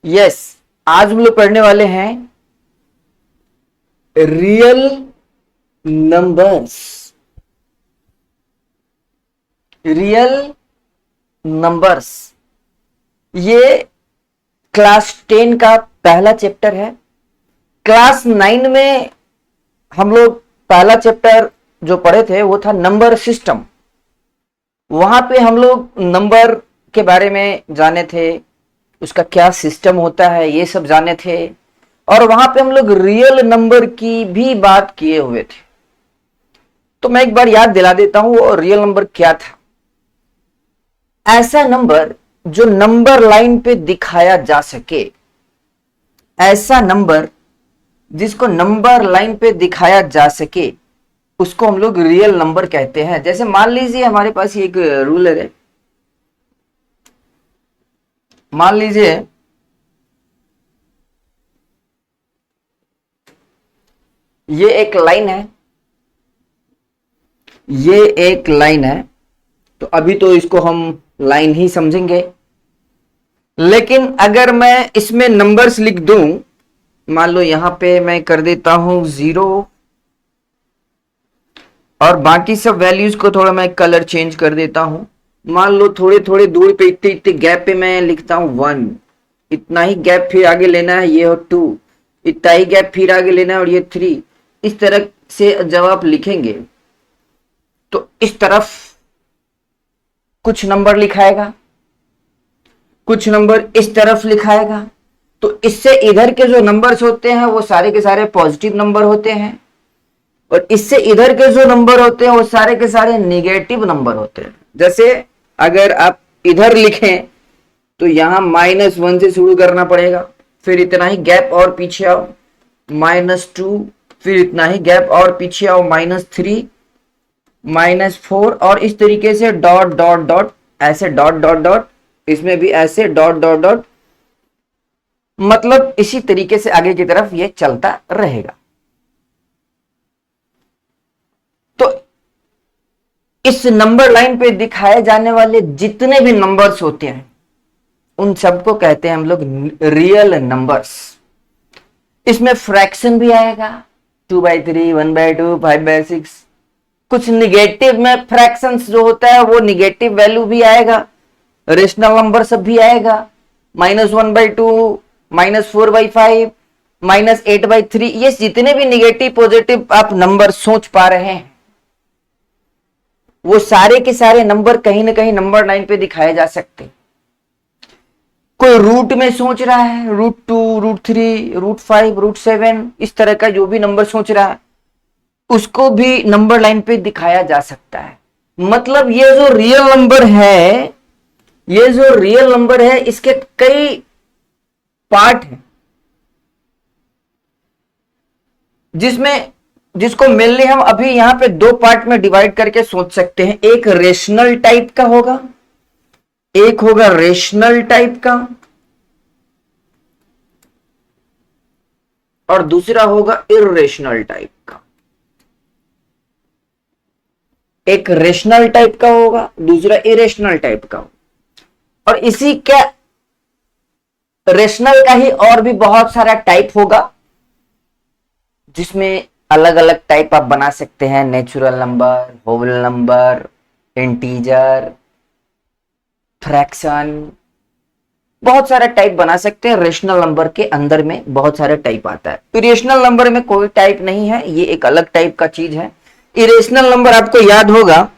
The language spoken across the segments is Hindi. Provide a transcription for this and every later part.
यस, आज हम लोग पढ़ने वाले हैं रियल नंबर्स। रियल नंबर्स ये क्लास 10 का पहला चैप्टर है। क्लास 9 में हम लोग पहला चैप्टर जो पढ़े थे वो था नंबर सिस्टम। वहां पे हम लोग नंबर के बारे में जाने थे, उसका क्या सिस्टम होता है ये सब जाने थे, और वहां पे हम लोग रियल नंबर की भी बात किए हुए थे। तो मैं एक बार याद दिला देता हूं वो रियल नंबर क्या था। ऐसा नंबर जो नंबर लाइन पे दिखाया जा सके, ऐसा नंबर जिसको नंबर लाइन पे दिखाया जा सके, उसको हम लोग रियल नंबर कहते हैं। जैसे मान लीजिए हमारे पास ये एक रूलर है, मान लीजिए ये एक लाइन है, ये एक लाइन है, तो अभी तो इसको हम लाइन ही समझेंगे। लेकिन अगर मैं इसमें नंबर्स लिख दूं, मान लो यहां पे मैं कर देता हूं 0 और बाकी सब वैल्यूज को थोड़ा मैं कलर चेंज कर देता हूं। मान लो थोड़े थोड़े दूर पे इतने इतने गैप पे मैं लिखता हूं 1, इतना ही गैप फिर आगे लेना है, ये हो 2, इतना ही गैप फिर आगे लेना है और ये 3। इस तरह से जब आप लिखेंगे तो इस तरफ कुछ नंबर लिखाएगा, कुछ नंबर इस तरफ लिखाएगा। तो इससे इधर के जो नंबर्स होते हैं वो सारे के सारे पॉजिटिव नंबर होते हैं, और इससे इधर के जो नंबर होते हैं वो सारे के सारे निगेटिव नंबर होते हैं। जैसे अगर आप इधर लिखें तो यहां -1 से शुरू करना पड़ेगा, फिर इतना ही गैप और पीछे आओ -2, फिर इतना ही गैप और पीछे आओ -3, -4, और इस तरीके से डॉट डॉट डॉट, ऐसे डॉट डॉट डॉट, इसमें भी ऐसे डॉट डॉट डॉट, मतलब इसी तरीके से आगे की तरफ ये चलता रहेगा। तो इस नंबर लाइन पे दिखाए जाने वाले जितने भी नंबर्स होते हैं उन सबको कहते हैं हम लोग रियल नंबर्स। इसमें फ्रैक्शन भी आएगा, 2/3, 1/2, 5/6। कुछ निगेटिव में फ्रैक्शंस जो होता है वो निगेटिव वैल्यू भी आएगा, रेशनल नंबर सब भी आएगा, -1/2, -4/5, -8/3। ये जितने भी निगेटिव पॉजिटिव आप नंबर सोच पा रहे हैं वो सारे के सारे नंबर कहीं ना कहीं नंबर लाइन पे दिखाए जा सकते हैं। कोई रूट में सोच रहा है, √2, √3, √5, √7, इस तरह का जो भी नंबर सोच रहा है उसको भी नंबर लाइन पे दिखाया जा सकता है। मतलब ये जो रियल नंबर है, ये जो रियल नंबर है इसके कई पार्ट हैं, जिसको मेनली हम अभी यहां पे 2 पार्ट में डिवाइड करके सोच सकते हैं। एक रेशनल टाइप का होगा, एक होगा रेशनल टाइप का, और दूसरा होगा इर्रेशनल टाइप का। एक रेशनल टाइप का होगा, दूसरा इरेशनल टाइप का होगा। और इसी का रेशनल का ही और भी बहुत सारा टाइप होगा, जिसमें अलग अलग टाइप आप बना सकते हैं, natural number, whole number, integer, fraction, बहुत सारे टाइप बना सकते हैं। रेशनल नंबर के अंदर में बहुत सारे टाइप आता है। इरेशनल नंबर में कोई टाइप नहीं है, ये एक अलग टाइप का चीज है। इरेशनल नंबर आपको याद होगा,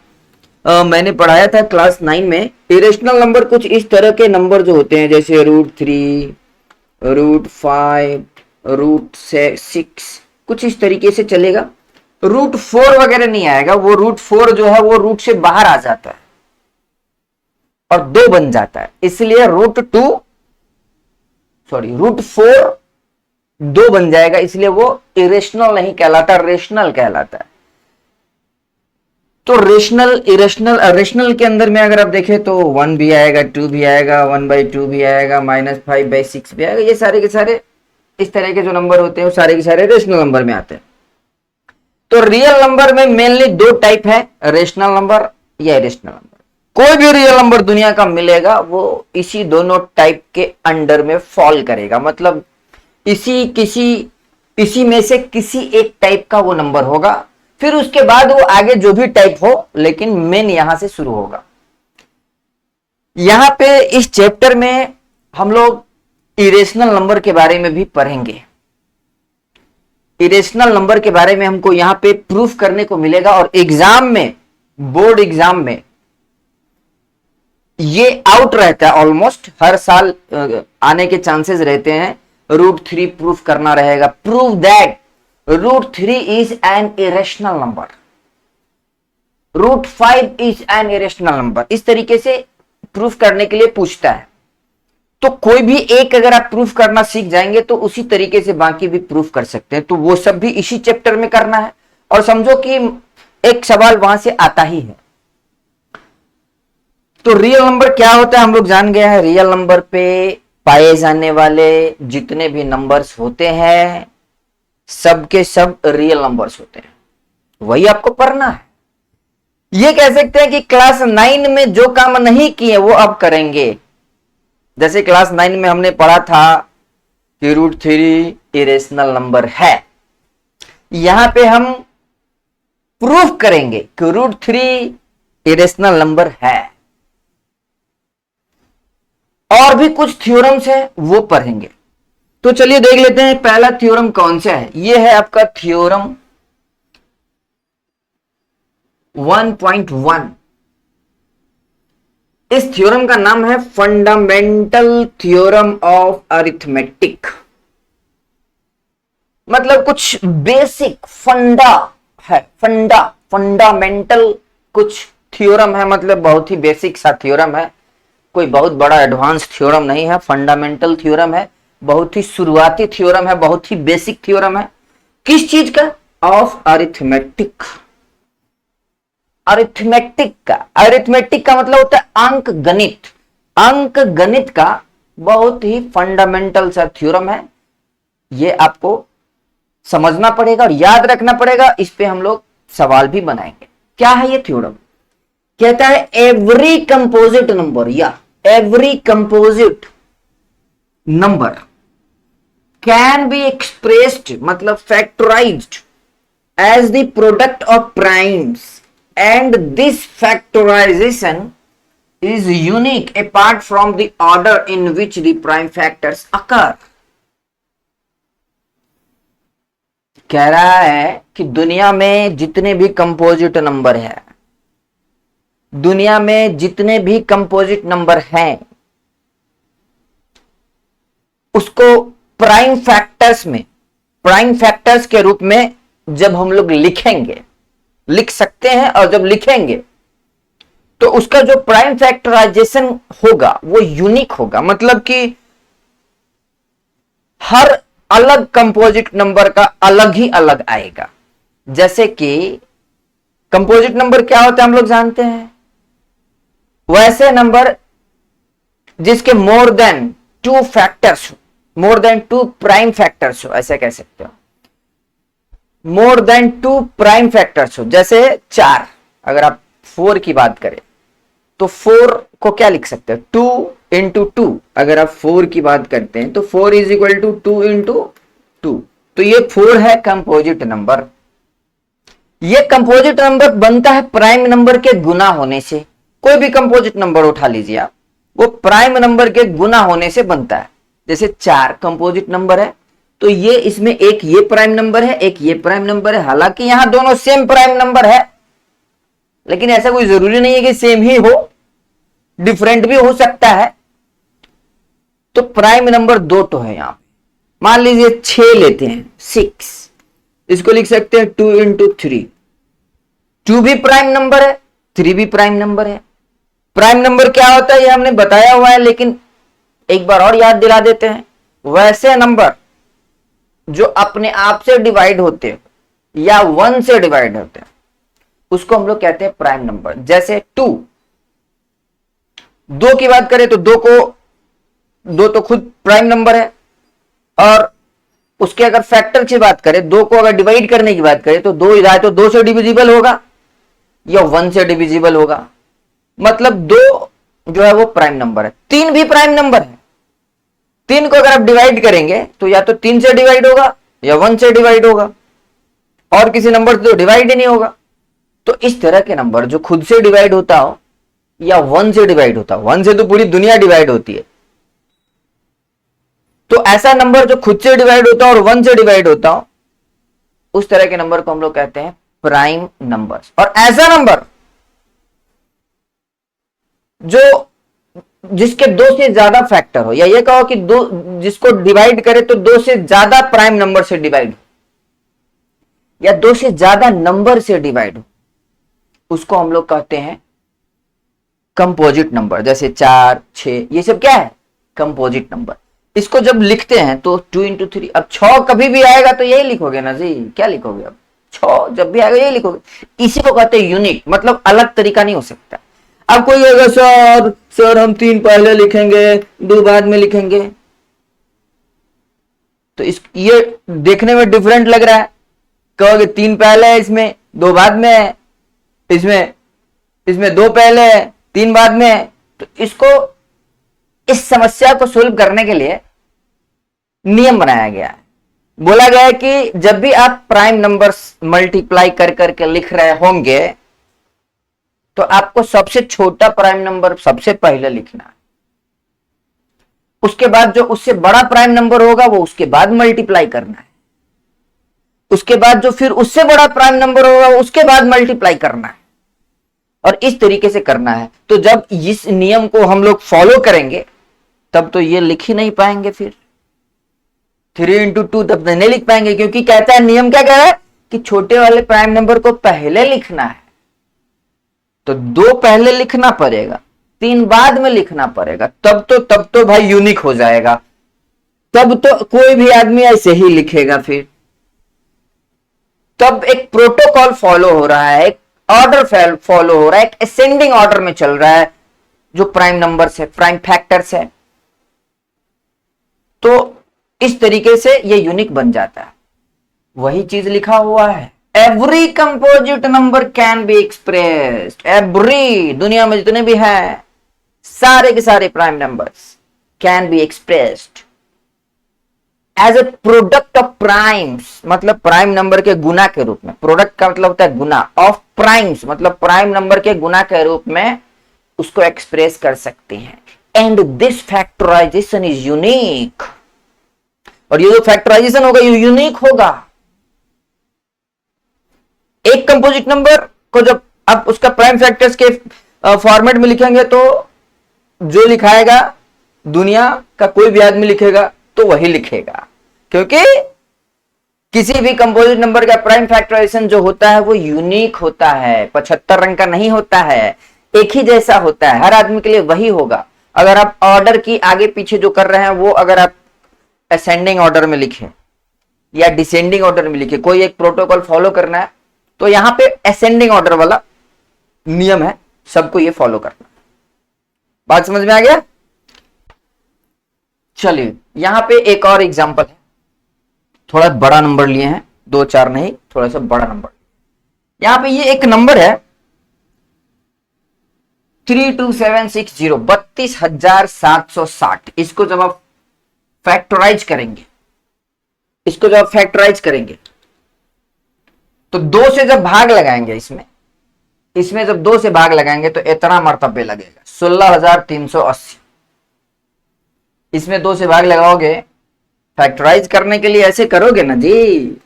मैंने पढ़ाया था क्लास 9 में। इरेशनल नंबर कुछ इस तरह के नंबर जो होते हैं, जैसे √3, √5, √6, कुछ इस तरीके से चलेगा। √4 वगैरह नहीं आएगा, वो √4 जो है वो रूट से बाहर आ जाता है और 2 बन जाता है, इसलिए √4 2 बन जाएगा, इसलिए वो इरेशनल नहीं कहलाता, रेशनल कहलाता है। तो रेशनल, इरेशनल, रेशनल के अंदर में अगर आप देखें तो 1 भी आएगा, 2 भी आएगा, 1/2 भी आएगा, -5/6 भी आएगा। ये सारे के सारे इस तरह के जो नंबर होते हैं वो सारे के सारे रेशनल नंबर में आते हैं। तो रियल नंबर में मेनली 2 टाइप है, रेशनल नंबर या इरेशनल नंबर। कोई भी रियल नंबर दुनिया का मिलेगा वो इसी दोनों टाइप के अंडर में फॉल करेगा, मतलब इसी में से किसी एक टाइप का वो नंबर होगा, फिर उसके बाद वो आगे जो भी टाइप हो, लेकिन मेन यहां से शुरू होगा। यहां पे इस चैप्टर में हम लोग इरेशनल नंबर के बारे में भी पढ़ेंगे। इरेशनल नंबर के बारे में हमको यहां पे प्रूफ करने को मिलेगा, और एग्जाम में, बोर्ड एग्जाम में ये आउट रहता है, ऑलमोस्ट हर साल आने के चांसेस रहते हैं। √3 प्रूफ करना रहेगा, prove that √3 is an irrational number, √5 is an irrational number, इस तरीके से प्रूफ करने के लिए पूछता है। तो कोई भी एक अगर आप प्रूफ करना सीख जाएंगे तो उसी तरीके से बाकी भी प्रूफ कर सकते हैं। तो वो सब भी इसी चैप्टर में करना है, और समझो कि एक सवाल वहां से आता ही है। तो रियल नंबर क्या होता है हम लोग जान गए हैं। रियल नंबर पे पाए जाने वाले जितने भी नंबर्स होते हैं सबके सब रियल नंबर्स होते हैं, वही आपको पढ़ना है। ये कह सकते हैं कि क्लास 9 में जो काम नहीं किए वो अब करेंगे। जैसे क्लास 9 में हमने पढ़ा था कि √3 इरेशनल नंबर है, यहां पे हम प्रूफ करेंगे कि √3 इरेशनल नंबर है। और भी कुछ थ्योरम्स है वो पढ़ेंगे। तो चलिए देख लेते हैं पहला थ्योरम कौन सा है। ये है आपका थ्योरम 1.1। इस थ्योरम का नाम है फंडामेंटल थ्योरम ऑफ अरिथमेटिक, मतलब कुछ बेसिक फंडा है, फंडामेंटल कुछ थ्योरम है, मतलब बहुत ही बेसिक सा थ्योरम है, कोई बहुत बड़ा एडवांस थ्योरम नहीं है, फंडामेंटल थ्योरम है, बहुत ही शुरुआती थ्योरम है, बहुत ही बेसिक थ्योरम है। किस चीज का? Of arithmetic. अरिथमेटिक का मतलब होता है अंक गणित। अंक गणित का बहुत ही फंडामेंटल सा थ्योरम है, ये आपको समझना पड़ेगा और याद रखना पड़ेगा। इस पे हम लोग सवाल भी बनाएंगे। क्या है ये थ्योरम? कहता है एवरी कंपोजिट नंबर या every composite number can be expressed, मतलब factorized as the product of primes, and this factorization is unique apart from the order in which the prime factors occur। कह रहा है कि दुनिया में जितने भी कंपोजिट नंबर है, दुनिया में जितने भी कंपोजिट नंबर हैं, उसको प्राइम फैक्टर्स में, प्राइम फैक्टर्स के रूप में जब हम लोग लिखेंगे, लिख सकते हैं, और जब लिखेंगे तो उसका जो प्राइम फैक्टराइजेशन होगा वो यूनिक होगा, मतलब कि हर अलग कंपोजिट नंबर का अलग ही अलग आएगा। जैसे कि कंपोजिट नंबर क्या होता है हम लोग जानते हैं, वैसे नंबर जिसके मोर देन 2 फैक्टर्स हो, मोर देन 2 प्राइम फैक्टर्स हो, ऐसे कह सकते हो, मोर देन 2 प्राइम फैक्टर्स हो। जैसे 4, अगर आप 4 की बात करें तो 4 को क्या लिख सकते हैं? 2 इंटू 2। अगर आप 4 की बात करते हैं तो 4 इज इक्वल टू 2 इंटू 2। तो ये 4 है कंपोजिट नंबर। ये कंपोजिट नंबर बनता है प्राइम नंबर के गुना होने से। कोई भी कंपोजिट नंबर उठा लीजिए आप, वो प्राइम नंबर के गुना होने से बनता है। जैसे 4 कंपोजिट नंबर है, तो ये इसमें एक ये प्राइम नंबर है, एक ये प्राइम नंबर है। हालांकि यहां दोनों सेम प्राइम नंबर है, लेकिन ऐसा कोई जरूरी नहीं है कि सेम ही हो, डिफरेंट भी हो सकता है। तो प्राइम नंबर 2 तो है यहां पे। मान लीजिए 6 लेते हैं, 6, इसको लिख सकते हैं 2 इंटू 3। 2 भी प्राइम नंबर है, 3 भी प्राइम नंबर है। प्राइम नंबर क्या होता है ये हमने बताया हुआ है, लेकिन एक बार और याद दिला देते हैं। वैसे नंबर जो अपने आप से डिवाइड होते हैं या 1 से डिवाइड होते हैं उसको हम लोग कहते हैं प्राइम नंबर। जैसे 2 की बात करें तो 2 तो खुद प्राइम नंबर है, और उसके अगर फैक्टर की बात करें, 2 को अगर डिवाइड करने की बात करें तो 2 इधर तो 2 से डिविजिबल होगा या 1 से डिविजिबल होगा। मतलब 2 जो है वो प्राइम नंबर है, 3 भी प्राइम नंबर है। 3 को अगर आप डिवाइड करेंगे तो या तो 3 से डिवाइड होगा या 1 से डिवाइड होगा, और किसी नंबर से तो डिवाइड ही नहीं होगा। तो इस तरह के नंबर जो खुद से डिवाइड होता हो या 1 से डिवाइड होता हो, 1 से तो पूरी दुनिया डिवाइड होती है, तो ऐसा नंबर जो खुद से डिवाइड होता हो और 1 से डिवाइड होता हो, उस तरह के नंबर को हम लोग कहते हैं प्राइम नंबर्स। और ऐसा नंबर जो जिसके 2 से ज्यादा फैक्टर हो, या ये कहो कि दो जिसको डिवाइड करे तो 2 से ज्यादा प्राइम नंबर से डिवाइड हो, या 2 से ज्यादा नंबर से डिवाइड हो, उसको हम लोग कहते हैं कंपोजिट नंबर। जैसे 4, 6, ये सब क्या है? Composite number. इसको जब लिखते हैं तो 2 into 3, अब 6 कभी भी आएगा तो यही लिखोगे ना जी, क्या लिखोगे? अब 6 जब भी आएगा यही लिखोगे। इसी को कहते हैं यूनिक, मतलब अलग तरीका नहीं हो सकता। अब कोई कहेगा सर हम 3 पहले लिखेंगे 2 बाद में लिखेंगे, तो ये देखने में डिफरेंट लग रहा है। कहोगे 3 पहले है, इसमें 2 बाद में है, इसमें 2 पहले है 3 बाद में है। तो इस समस्या को सोल्व करने के लिए नियम बनाया गया है। बोला गया है कि जब भी आप प्राइम नंबर्स मल्टीप्लाई कर करके लिख रहे होंगे तो आपको सबसे छोटा प्राइम नंबर सबसे पहले लिखना है, उसके बाद जो उससे बड़ा प्राइम नंबर होगा वो उसके बाद मल्टीप्लाई करना है, उसके बाद जो फिर उससे बड़ा प्राइम नंबर होगा उसके बाद मल्टीप्लाई करना है, और इस तरीके से करना है। तो जब इस नियम को हम लोग फॉलो करेंगे तब तो ये लिख ही नहीं पाएंगे, फिर 3 into 2 तब तो नहीं लिख पाएंगे, क्योंकि कहता है नियम क्या कह रहा है कि छोटे वाले प्राइम नंबर को पहले लिखना है। तो 2 पहले लिखना पड़ेगा, 3 बाद में लिखना पड़ेगा, तब तो भाई यूनिक हो जाएगा। तब तो कोई भी आदमी ऐसे ही लिखेगा। फिर तब एक प्रोटोकॉल फॉलो हो रहा है, एक ऑर्डर फॉलो हो रहा है, एक असेंडिंग ऑर्डर में चल रहा है जो प्राइम नंबर्स है, प्राइम फैक्टर्स है। तो इस तरीके से ये यूनिक बन जाता है। वही चीज लिखा हुआ है, every composite number can be expressed, every दुनिया में जितने भी हैं सारे के सारे prime numbers can be expressed as a product of primes, मतलब प्राइम नंबर के गुना के रूप में। प्रोडक्ट का मतलब होता है गुना, ऑफ प्राइम्स मतलब प्राइम नंबर के गुना के रूप में उसको एक्सप्रेस कर सकते हैं। And this factorization is unique, और ये जो फैक्टराइजेशन होगा ये यूनिक होगा। एक कंपोजिट नंबर को जब आप उसका प्राइम फैक्टर्स के फॉर्मेट में लिखेंगे तो जो लिखाएगा दुनिया का कोई भी आदमी लिखेगा तो वही लिखेगा, क्योंकि किसी भी कंपोजिट नंबर का प्राइम फैक्टराइजेशन जो होता है वो यूनिक होता है, 75 रंग का नहीं होता है, एक ही जैसा होता है, हर आदमी के लिए वही होगा। अगर आप ऑर्डर की आगे पीछे जो कर रहे हैं वो अगर आप असेंडिंग ऑर्डर में लिखे या डिसेंडिंग ऑर्डर में लिखे, कोई एक प्रोटोकॉल फॉलो करना है तो यहां पे असेंडिंग ऑर्डर वाला नियम है, सबको ये फॉलो करना। बात समझ में आ गया? चलिए यहां पे एक और एग्जांपल है, थोड़ा बड़ा नंबर लिए हैं, 2 4 नहीं, थोड़ा सा बड़ा नंबर। यहां पे ये एक नंबर है 32760, 32,760। इसको जब आप फैक्टराइज करेंगे, तो 2 से जब भाग लगाएंगे, इसमें जब 2 से भाग लगाएंगे तो इतना मर्तबे लगेगा 16,380। इसमें 2 से भाग लगाओगे, फैक्टराइज करने के लिए ऐसे करोगे ना जी,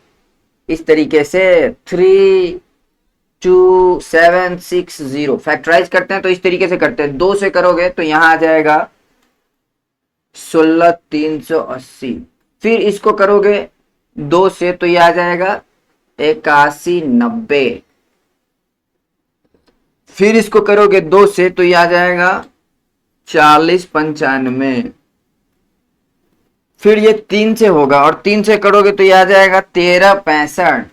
इस तरीके से 32760 फैक्टराइज करते हैं तो इस तरीके से करते हैं। 2 से करोगे तो यहां आ जाएगा 16,380, फिर इसको करोगे 2 से तो ये आ जाएगा 8190, फिर इसको करोगे 2 से तो ये आ जाएगा 4095, फिर ये 3 से होगा और 3 से करोगे तो ये आ जाएगा 1365,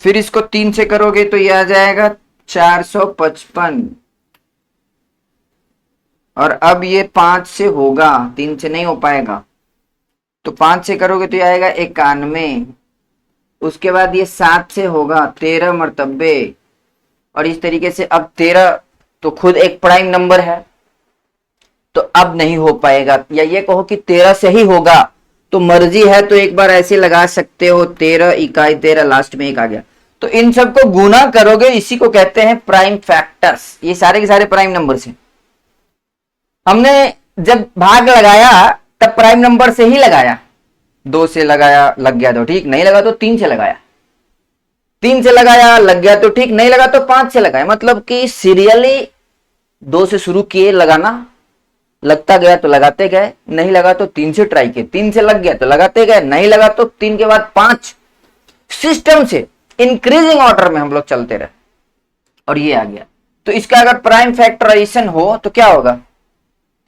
फिर इसको 3 से करोगे तो ये आ जाएगा 455, और अब ये 5 से होगा, 3 से नहीं हो पाएगा, तो 5 से करोगे तो ये आएगा 91, उसके बाद ये 7 से होगा 13 मरतबे और इस तरीके से अब 13 तो खुद एक प्राइम नंबर है, तो अब नहीं हो पाएगा। या ये कहो कि 13 से ही होगा, तो मर्जी है तो एक बार ऐसे लगा सकते हो, 13 इकाई 13, लास्ट में एक आ गया। तो इन सबको गुना करोगे, इसी को कहते हैं प्राइम फैक्टर्स। ये सारे के सारे प्राइम नंबर हैं। हमने जब भाग लगाया तब प्राइम नंबर से ही लगाया, 2 से लगाया लग गया तो ठीक, नहीं लगा तो 3 से लगाया, 3 से लगाया लग गया तो ठीक, नहीं लगा तो 5 से लगाया। मतलब कि सीरियली 2 से शुरू किए लगाना, लगता गया तो लगाते गए, नहीं लगा तो 3 से ट्राई किए, 3 से लग गया तो लगाते गए, नहीं लगा तो 3 के बाद 5, सिस्टम से इंक्रीजिंग ऑर्डर में हम लोग चलते रहे और ये आ गया। तो इसका अगर प्राइम फैक्टराइजेशन हो तो क्या होगा,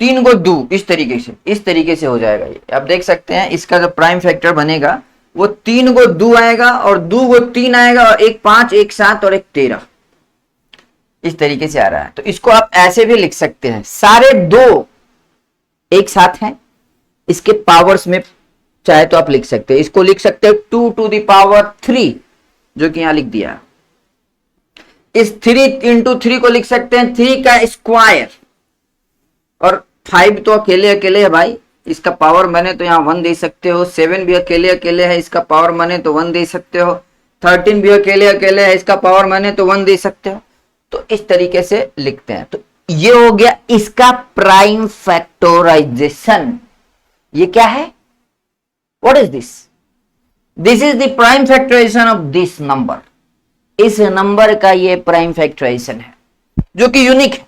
3 को 2, इस तरीके से हो जाएगा। ये आप देख सकते हैं, इसका जो प्राइम फैक्टर बनेगा वो 3 को 2 आएगा और 2 को 3 आएगा और एक 5, एक 7 और एक 13, इस तरीके से आ रहा है। तो इसको आप ऐसे भी लिख सकते हैं, सारे 2 एक साथ हैं, इसके पावर्स में चाहे तो आप लिख सकते हैं। इसको लिख सकते हैं 2 to the power 3, जो कि यहां लिख दिया। इस 3 into 3 को लिख सकते हैं 3 का स्क्वायर, और 5 तो अकेले अकेले है भाई, इसका पावर माने तो यहाँ 1 दे सकते हो। 7 भी अकेले अकेले है, इसका पावर माने तो 1 दे सकते हो। 13 भी अकेले अकेले है, इसका पावर माने तो 1 दे सकते हो। तो इस तरीके से लिखते हैं। तो ये हो गया इसका प्राइम फैक्टराइजेशन। ये क्या है, what is this? This is the prime factorization of this number. इस नंबर का ये प्राइम फैक्टराइजेशन है, जो कि यूनिक है,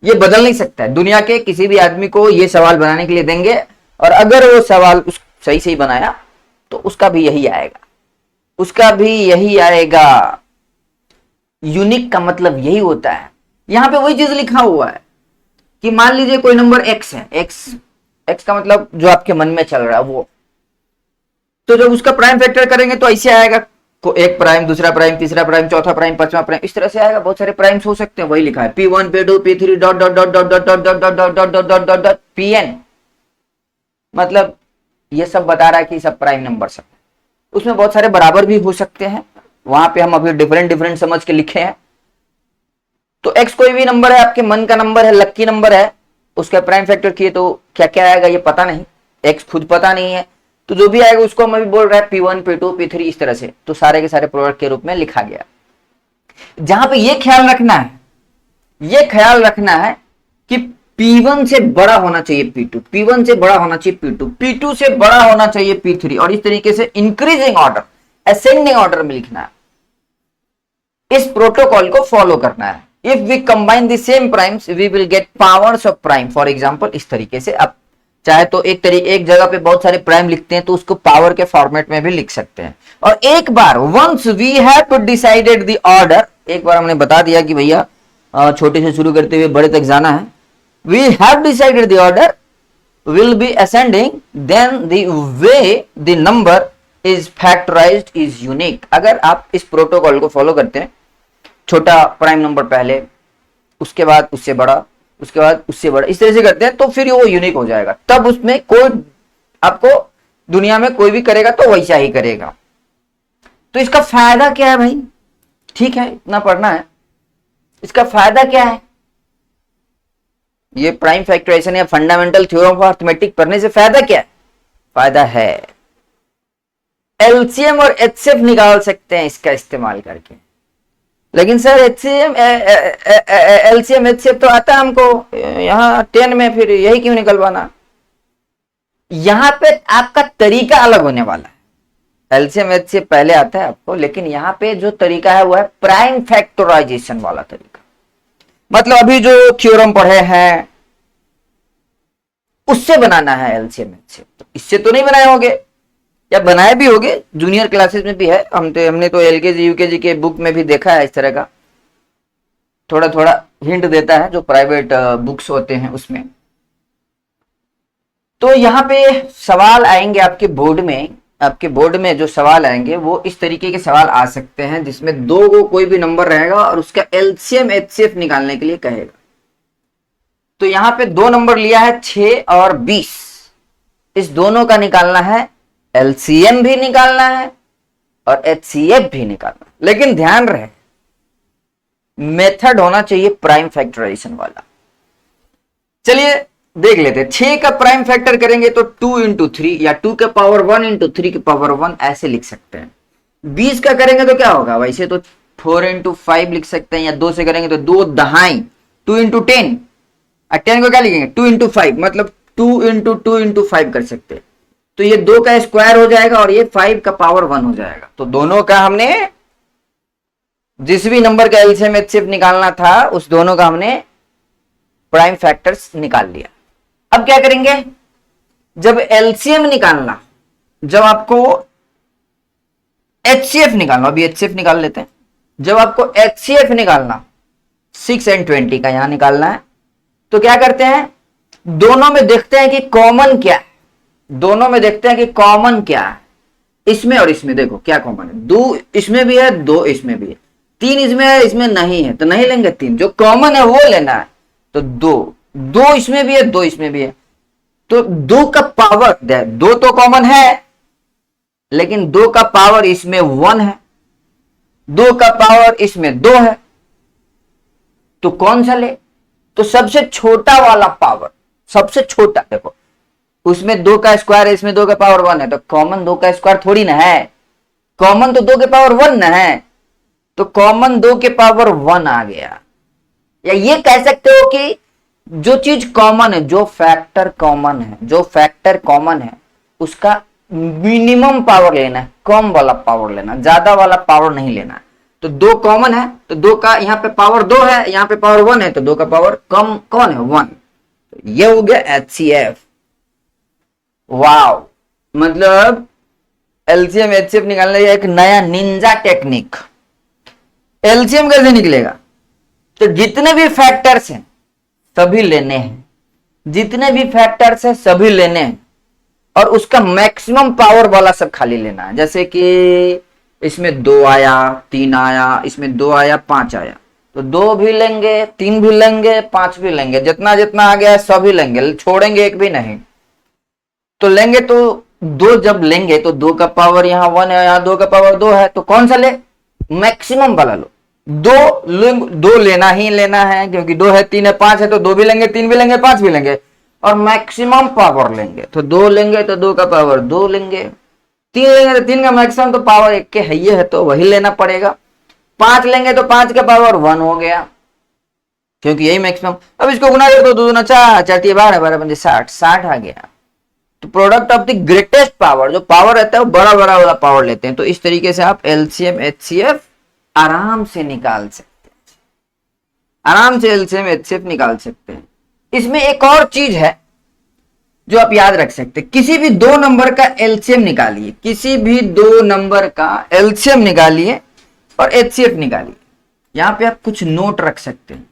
ये बदल नहीं सकता है। दुनिया के किसी भी आदमी को ये सवाल बनाने के लिए देंगे, और अगर वो सवाल सही सही बनाया तो उसका भी यही आएगा, उसका भी यही आएगा। यूनिक का मतलब यही होता है। यहां पे वही चीज लिखा हुआ है कि मान लीजिए कोई नंबर x है, x का मतलब जो आपके मन में चल रहा है वो, तो जब उसका प्राइम फैक्टर करेंगे तो ऐसे आएगा, एक प्राइम, दूसरा प्राइम, तीसरा प्राइम, चौथा प्राइम, पांचवा प्राइम, इस तरह से आएगा। बहुत सारे प्राइम्स हो सकते हैं, वही लिखा है P1 P2 P3 dot dot dot dot dot dot dot dot dot dot dot dot dot Pn। मतलब ये सब बता रहा है कि सब प्राइम नंबर सब। उसमें बहुत सारे बराबर भी हो सकते हैं, वहां पे हम अभी डिफरेंट समझ के लिखे हैं। तो x कोई भी नंबर है, आपके मन का नंबर है, लक्की नंबर है, उसका प्राइम फैक्टर किए तो क्या क्या आएगा ये पता नहीं, x खुद पता नहीं है, तो जो भी आएगा उसको हम अभी बोल रहे हैं P1 P2 P3 इस तरह से। तो सारे के सारे प्रोडक्ट के रूप में लिखा गया। जहां पे ये ख्याल रखना है, ये ख्याल रखना है कि P1 से बड़ा होना चाहिए P2, P1 से बड़ा होना चाहिए P2, P2 से बड़ा होना चाहिए P3, और इस तरीके से इंक्रीजिंग ऑर्डर, असेंडिंग ऑर्डर में लिखना है। इस प्रोटोकॉल को फॉलो करना है। If we combine the same primes, we will get powers of prime. For example, इस तरीके से आप चाहे तो एक जगह पे बहुत सारे प्राइम लिखते हैं तो उसको पावर के फॉर्मेट में भी लिख सकते हैं। और एक बार once we have to decided the order, एक बार हमने बता दिया कि भैया छोटे से शुरू करते हुए बड़े तक जाना है, we have decided the order will be ascending, then the way the number is factorized is unique। अगर आप इस प्रोटोकॉल को फॉलो करते हैं, छोटा प्राइम नंबर पहले, उसके बाद उससे बड़ा, उसके बाद उससे बड़ा, इस तरह से करते हैं तो फिर वो यूनिक हो जाएगा। तब उसमें कोई आपको दुनिया में कोई भी करेगा तो वैसा ही करेगा। तो इसका फायदा क्या है भाई? ठीक है, इतना पढ़ना है। इसका फायदा क्या है? ये प्राइम फैक्टराइजेशन या फंडामेंटल थ्योरम ऑफ अरिथमेटिक पढ़ने से फायदा क्या है? फायदा है एलसीएम और एचसीएफ निकाल सकते हैं इसका इस्तेमाल करके। लेकिन सर एलसीएम एचसीएफ तो आता है हमको यहाँ 10 में, फिर यही क्यों निकलवाना? यहां पे आपका तरीका अलग होने वाला है। एलसीएम एचसीएफ पहले आता है आपको, लेकिन यहाँ पे जो तरीका है वो है प्राइम फैक्टराइजेशन वाला तरीका। मतलब अभी जो थ्योरम पढ़े हैं उससे बनाना है एलसीएम एचसीएफ। तो इससे तो नहीं बनाए होंगे, या बनाए भी होंगे, जूनियर क्लासेस में भी है। हमने तो एलकेजी यूकेजी के बुक में भी देखा है इस तरह का, थोड़ा थोड़ा हिंट देता है जो प्राइवेट बुक्स होते हैं उसमें। तो यहाँ पे सवाल आएंगे आपके बोर्ड में जो सवाल आएंगे वो इस तरीके के सवाल आ सकते हैं, जिसमें 2 को कोई भी नंबर रहेगा और उसका एलसीएम एचसीएफ निकालने के लिए कहेगा। तो यहाँ पे 2 नंबर लिया है 6 और 20, इस दोनों का निकालना है, एलसीएम भी निकालना है और एचसीएफ भी निकालना है। लेकिन ध्यान रहे मेथड होना चाहिए प्राइम फैक्टराइजेशन वाला। चलिए देख लेते हैं। 6 का प्राइम फैक्टर करेंगे तो 2 इंटू 3 या 2 के पावर 1 इंटू 3 के पावर 1 ऐसे लिख सकते हैं। 20 का करेंगे तो क्या होगा, वैसे तो 4 इंटू 5 लिख सकते हैं, या 2 से करेंगे तो 2 दहाई 2 इंटू 10, और 10 को क्या लिखेंगे 2 इंटू 5, मतलब 2 इंटू 5 कर सकते हैं। तो ये 2 का स्क्वायर हो जाएगा और ये 5 का पावर 1 हो जाएगा। तो दोनों का हमने जिस भी नंबर का एलसीएम एचसीएफ निकालना था उस दोनों का हमने प्राइम फैक्टर्स निकाल लिया। अब क्या करेंगे, जब एलसीएम निकालना, जब आपको एचसीएफ निकालना, अभी एचसीएफ निकाल लेते हैं। जब आपको एचसीएफ निकालना 6 और 20 का यहां निकालना है, तो क्या करते हैं, दोनों में देखते हैं कि कॉमन क्या है। दोनों में देखते हैं कि कॉमन क्या है, इसमें और इसमें देखो क्या कॉमन है। 2 इसमें भी है, 2 इसमें भी है, 3 इसमें है, इसमें नहीं है तो नहीं लेंगे 3, जो कॉमन है वो लेना है। तो 2 इसमें भी है, 2 इसमें भी है, तो 2 का पावर 2 तो कॉमन है, लेकिन 2 का पावर इसमें 1 है, 2 का पावर इसमें 2 है, तो कौन सा ले, तो सबसे छोटा वाला पावर, सबसे छोटा। देखो उसमें 2 का स्क्वायर है, इसमें 2 का पावर 1 है, तो कॉमन 2 का स्क्वायर थोड़ी ना है, कॉमन तो 2 के पावर 1 ना है, तो कॉमन 2 के पावर 1 आ गया। या ये कह सकते हो कि जो चीज कॉमन है, जो फैक्टर कॉमन है, जो फैक्टर कॉमन है उसका मिनिमम पावर लेना है, कम वाला पावर लेना, ज्यादा वाला पावर नहीं लेना है। तो 2 कॉमन है, तो 2 का यहाँ पे पावर 2 है, यहाँ पे पावर 1 है, तो 2 का पावर कम कौन है 1। तो ये हो गया एचसीएफ। वाव, मतलब एलसीएम एचसीएफ निकालने का एक नया निंजा टेक्निक। एलसीएम कैसे निकलेगा, तो जितने भी फैक्टर्स हैं सभी लेने हैं, जितने भी फैक्टर्स हैं सभी लेने हैं, और उसका मैक्सिमम पावर वाला सब खाली लेना है। जैसे कि इसमें 2 आया, 3 आया, इसमें 2 आया, 5 आया, तो 2 भी लेंगे, 3 भी लेंगे, 5 भी लेंगे, जितना जितना आ गया सभी लेंगे, छोड़ेंगे एक भी नहीं। तो लेंगे तो 2 जब लेंगे तो 2 का पावर यहाँ 1 है, यहाँ 2 का पावर 2 है, तो कौन सा ले, मैक्सिमम वाला लो। 2 लेना ही लेना है, क्योंकि 2 है, 3 है, 5 है, तो 2 भी लेंगे, 3 भी लेंगे, 5 भी लेंगे, और मैक्सिमम पावर लेंगे। तो 2 लेंगे तो 2 का पावर 2 लेंगे, 3 लेंगे तो 3 का मैक्सिमम तो पावर 1 के है ही है, तो वही लेना पड़ेगा। 5 लेंगे तो 5 का पावर 1 हो गया, क्योंकि यही मैक्सिमम। अब इसको गुना कर दो, 2 दूना 4, 4 × 12, 12 × 60, 60 आ गया। तो product of the greatest power, जो पावर रहता है वो बड़ा बड़ा वाला पावर लेते हैं। तो इस तरीके से आप एलसीएम एचसीएफ आराम से निकाल सकते हैं, आराम से एलसीएम एचसीएफ निकाल सकते हैं। इसमें एक और चीज है जो आप याद रख सकते हैं, किसी भी 2 नंबर का एलसीएम निकालिए, किसी भी 2 नंबर का एलसीएम निकालिए और एचसीएफ निकालिए। यहां पे आप कुछ नोट रख सकते हैं।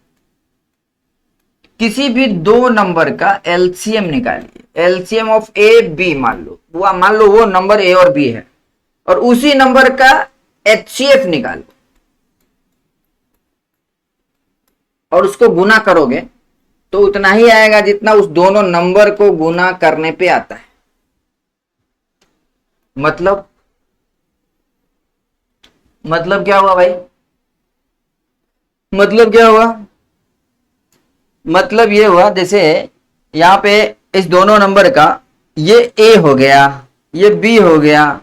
किसी भी 2 नंबर का एलसीएम निकालिए, एलसीएम ऑफ ए बी मान लो वो नंबर ए और बी है, और उसी नंबर का एचसीएफ निकालो और उसको गुना करोगे तो उतना ही आएगा जितना उस दोनों नंबर को गुना करने पे आता है। मतलब क्या हुआ भाई, मतलब क्या हुआ, मतलब ये हुआ जैसे यहां पे इस दोनों नंबर का ये ए हो गया, ये बी हो गया,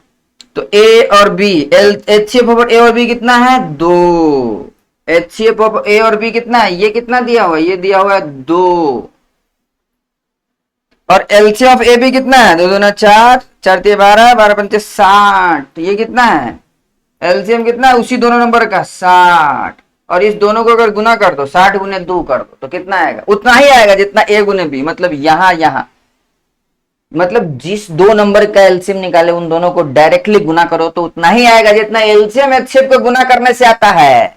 तो ए और बी, एचसीएफ ऑफ ए और बी कितना है 2, एचसीएफ ऑफ ए और बी कितना है, ये कितना दिया हुआ है, ये दिया हुआ है 2, और एलसीएम ऑफ ए बी कितना है 2 दूना 4, 4 × 12, 12 × 5 60, ये कितना है एलसीएम कितना है उसी दोनों नंबर का 60, और इस दोनों को अगर गुना कर दो 60 × 2 कर दो तो कितना आएगा, उतना ही आएगा जितना ए × बी। मतलब यहां मतलब जिस 2 नंबर का एलसीएम निकाले उन दोनों को डायरेक्टली गुना करो तो उतना ही आएगा जितना एलसीएम एचसीएफ को गुना करने से आता है।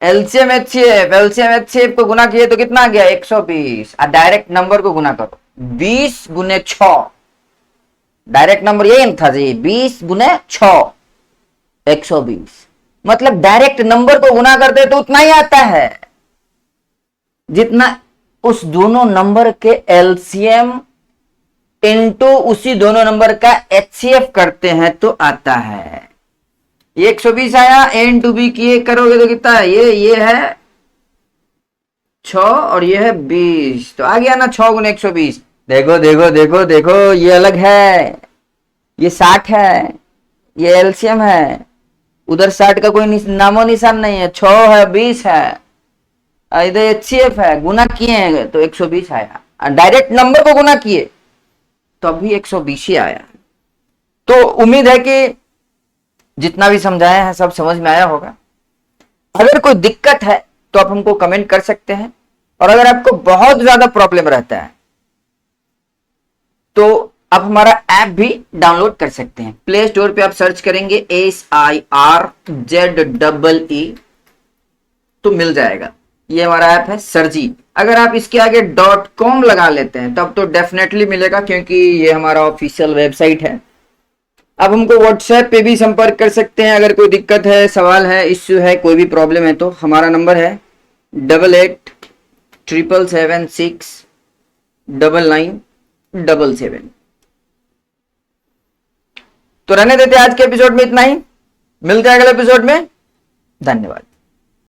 एलसीएम एचसीएफ को गुना किए तो कितना आ गया 120, और डायरेक्ट नंबर को गुना करो 20 × 6, डायरेक्ट नंबर यही था जी, 20 × 6 120। मतलब डायरेक्ट नंबर को गुना करते तो उतना ही आता है जितना उस दोनों नंबर के एलसीएम इनटू उसी दोनों नंबर का एचसीएफ करते हैं तो आता है। ये 120 आया, ए इंटू बी किए करोगे तो कितना है, ये है 6 और ये है 20, तो आ गया ना 6 गुना 120। देखो देखो देखो देखो, ये अलग है, ये 60 है, ये एलसीएम है, उधर 60 का कोई नामो निशान नहीं है, 6 है 20 है, इधर एचसीएफ है, गुना किए हैं तो 120 आया, डायरेक्ट नंबर को गुना किए तो अभी 120 ही आया। तो उम्मीद है कि जितना भी समझाया है सब समझ में आया होगा। अगर कोई दिक्कत है तो आप हमको कमेंट कर सकते हैं, और अगर आपको बहुत ज्यादा प्रॉब्लम रहता है तो आप हमारा ऐप भी डाउनलोड कर सकते हैं। प्ले स्टोर पे आप सर्च करेंगे SIRZEE तो मिल जाएगा। ये हमारा ऐप है सरजी। अगर आप इसके आगे .com लगा लेते हैं तब तो डेफिनेटली मिलेगा, क्योंकि ये हमारा ऑफिशियल वेबसाइट है। आप हमको व्हाट्सएप पे भी संपर्क कर सकते हैं, अगर कोई दिक्कत है, सवाल है, इश्यू है, कोई भी प्रॉब्लम है तो हमारा नंबर है 8877699977। तो रहने देते आज के एपिसोड में इतना ही, मिलते हैं अगले एपिसोड में। धन्यवाद।